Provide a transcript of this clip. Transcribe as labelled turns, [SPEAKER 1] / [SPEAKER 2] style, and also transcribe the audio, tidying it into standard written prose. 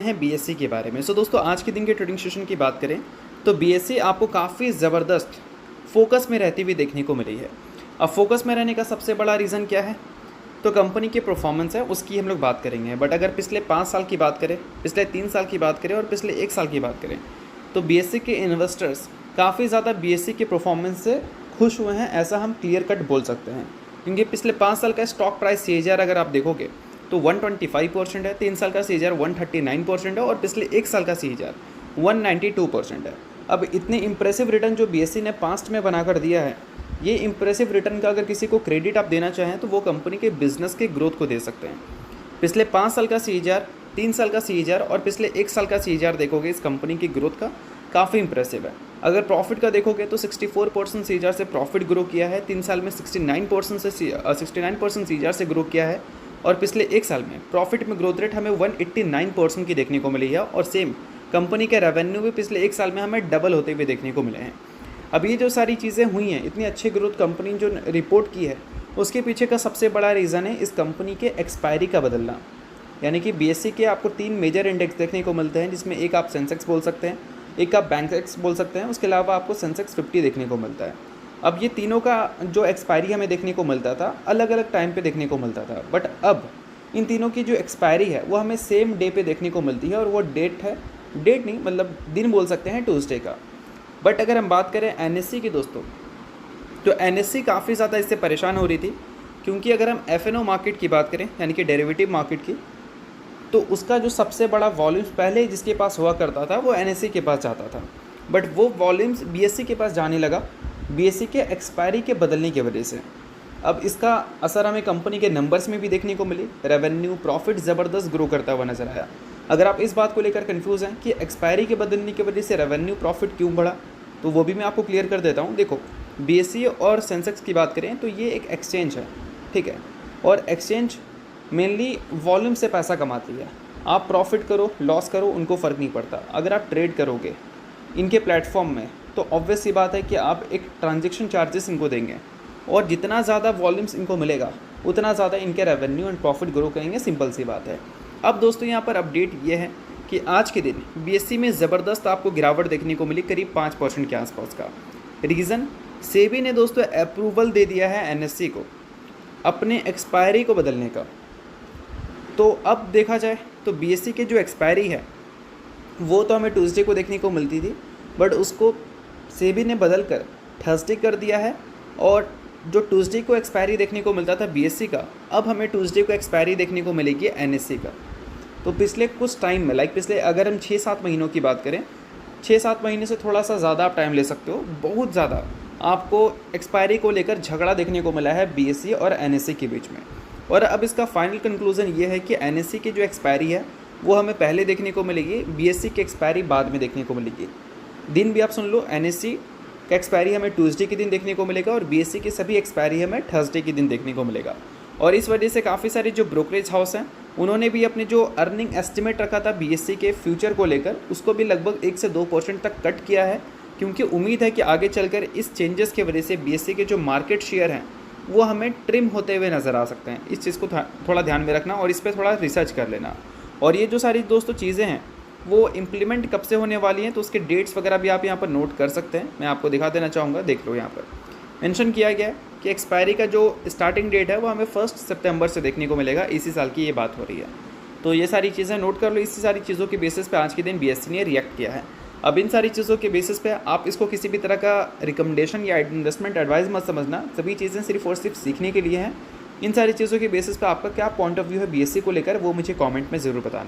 [SPEAKER 1] हैं बीएससी के बारे में। दोस्तों आज के दिन के ट्रेडिंग सेशन की बात करें तो बीएससी आपको काफ़ी ज़बरदस्त फोकस में रहती हुई देखने को मिली है। अब फोकस में रहने का सबसे बड़ा रीज़न क्या है, तो कंपनी की परफॉर्मेंस है, उसकी हम लोग बात करेंगे। बट अगर पिछले 5 साल की बात करें, पिछले 3 साल की बात करें और पिछले 1 साल की बात करें तो बीएससी के इन्वेस्टर्स काफ़ी ज़्यादा बीएससी के परफॉर्मेंस से खुश हुए हैं, ऐसा हम क्लियर कट बोल सकते हैं। क्योंकि पिछले 5 साल का स्टॉक प्राइस सीएजीआर अगर आप देखोगे तो 125% है, 3 साल का सीएजीआर 139% है और पिछले 1 साल का सीएजीआर 192% है। अब इतने इंप्रेसिव रिटर्न जो बीएससी ने पास्ट में बनाकर दिया है, ये इंप्रेसिव रिटर्न का अगर किसी को क्रेडिट आप देना चाहें तो वो कंपनी के बिजनेस के ग्रोथ को दे सकते हैं। पिछले 5 साल का सीएजीआर, 3 साल का सीएजीआर और पिछले 1 साल का सीएजीआर देखोगे इस कंपनी की ग्रोथ का काफ़ी इंप्रेसिव है। अगर प्रॉफिट का देखोगे तो 64% सीएजीआर से प्रॉफिट ग्रो किया है, 3 साल में 69% सीएजीआर से ग्रो किया है और पिछले 1 साल में प्रॉफिट में ग्रोथ रेट हमें 189% की देखने को मिली है। और सेम कंपनी के रेवेन्यू भी पिछले 1 साल में हमें डबल होते हुए देखने को मिले हैं। अब ये जो सारी चीज़ें हुई हैं, इतनी अच्छी ग्रोथ कंपनी जो रिपोर्ट की है, उसके पीछे का सबसे बड़ा रीज़न है इस कंपनी के एक्सपायरी का बदलना। यानी कि बीएससी के आपको 3 मेजर इंडेक्स देखने को मिलते हैं, जिसमें एक आप सेंसेक्स बोल सकते हैं, एक आप बैंकेक्स बोल सकते हैं, उसके अलावा आपको सेंसेक्स 50 देखने को मिलता है। अब ये तीनों का जो एक्सपायरी हमें देखने को मिलता था अलग अलग टाइम पे देखने को मिलता था, बट अब इन तीनों की जो एक्सपायरी है वो हमें सेम डे पे देखने को मिलती है। और वो डेट नहीं मतलब दिन बोल सकते हैं, ट्यूसडे का। बट अगर हम बात करें एनएससी की दोस्तों, तो एनएससी काफ़ी ज़्यादा इससे परेशान हो रही थी। क्योंकि अगर हम एफएनओ मार्केट की बात करें यानी कि डेरिवेटिव मार्केट की, तो उसका जो सबसे बड़ा वॉल्यूम्स पहले जिसके पास हुआ करता था वो एनएससी के पास जाता था, बट वो वॉल्यूम्स बीएससी के पास जाने लगा बीएससी के एक्सपायरी के बदलने की वजह से। अब इसका असर हमें कंपनी के नंबर्स में भी देखने को मिली, रेवेन्यू प्रॉफिट ज़बरदस्त ग्रो करता हुआ नजर आया। अगर आप इस बात को लेकर कंफ्यूज हैं कि एक्सपायरी के बदलने की वजह से रेवेन्यू प्रॉफिट क्यों बढ़ा, तो वो भी मैं आपको क्लियर कर देता हूँ। देखो, बीएससी और सेंसेक्स की बात करें तो ये एक एक्सचेंज है, ठीक है, और एक्सचेंज मेनली वॉल्यूम से पैसा कमाती है। आप प्रॉफिट करो लॉस करो उनको फ़र्क नहीं पड़ता। अगर आप ट्रेड करोगे इनके प्लेटफॉर्म में तो ऑब्वियस सी बात है कि आप एक ट्रांजैक्शन चार्जेस इनको देंगे, और जितना ज़्यादा वॉल्यूम्स इनको मिलेगा उतना ज़्यादा इनके रेवेन्यू एंड प्रॉफिट ग्रो करेंगे, सिंपल सी बात है। अब दोस्तों यहाँ पर अपडेट ये है कि आज के दिन बीएससी में ज़बरदस्त आपको गिरावट देखने को मिली, करीब 5% के आसपास का। रीज़न, सेबी ने दोस्तों अप्रूवल दे दिया है एनएससी को अपने एक्सपायरी को बदलने का। तो अब देखा जाए तो बीएससी के जो एक्सपायरी है वो तो हमें ट्यूसडे को देखने को मिलती थी, बट उसको सेबी ने बदल कर थर्सडे कर दिया है। और जो ट्यूसडे को एक्सपायरी देखने को मिलता था बीएससी का, अब हमें ट्यूसडे को एक्सपायरी देखने को मिलेगी एनएससी का। तो पिछले कुछ टाइम में पिछले अगर हम 6-7 महीनों की बात करें, 6-7 महीने से थोड़ा सा ज़्यादा आप टाइम ले सकते हो, बहुत ज़्यादा आपको एक्सपायरी को लेकर झगड़ा देखने को मिला है बीएससी और एनएससी के बीच में। और अब इसका फाइनल कंक्लूजन ये है कि एनएससी की जो एक्सपायरी है वो हमें पहले देखने को मिलेगी, बीएससी की एक्सपायरी बाद में देखने को मिलेगी। दिन भी आप सुन लो, एनएससी का एक्सपायरी हमें ट्यूसडे के दिन देखने को मिलेगा और बीएससी की सभी एक्सपायरी हमें थर्सडे के दिन देखने को मिलेगा। और इस वजह से काफ़ी सारे जो ब्रोकरेज हाउस हैं उन्होंने भी अपने जो अर्निंग एस्टिमेट रखा था बीएससी के फ्यूचर को लेकर, उसको भी लगभग 1 से 2% तक कट किया है। क्योंकि उम्मीद है कि आगे चलकर इस चेंजेस की वजह से बीएससी के जो मार्केट शेयर हैं वो हमें ट्रिम होते हुए नज़र आ सकते हैं। इस चीज़ को थोड़ा ध्यान में रखना और इस पर थोड़ा रिसर्च कर लेना। और ये जो सारी दोस्तों चीज़ें हैं वो इम्प्लीमेंट कब से होने वाली हैं, तो उसके डेट्स वगैरह भी आप यहाँ पर नोट कर सकते हैं। मैं आपको दिखा देना चाहूँगा, देख लो यहाँ पर मेंशन किया गया है कि एक्सपायरी का जो स्टार्टिंग डेट है वो हमें 1 सितंबर से देखने को मिलेगा, इसी साल की ये बात हो रही है। तो ये सारी चीज़ें नोट कर लो। इसी सारी चीज़ों के बेसिस पे आज के दिन बीएससी ने रिएक्ट किया है। अब इन सारी चीज़ों के बेसिस पे आप इसको किसी भी तरह का रिकमेंडेशन या इन्वेस्टमेंट एडवाइस मत समझना, सभी चीज़ें सिर्फ और सिर्फ सीखने के लिए हैं। इन सारी चीज़ों के बेसिस पे आपका क्या पॉइंट ऑफ व्यू है बीएससी को लेकर वो मुझे कमेंट में ज़रूर बताना।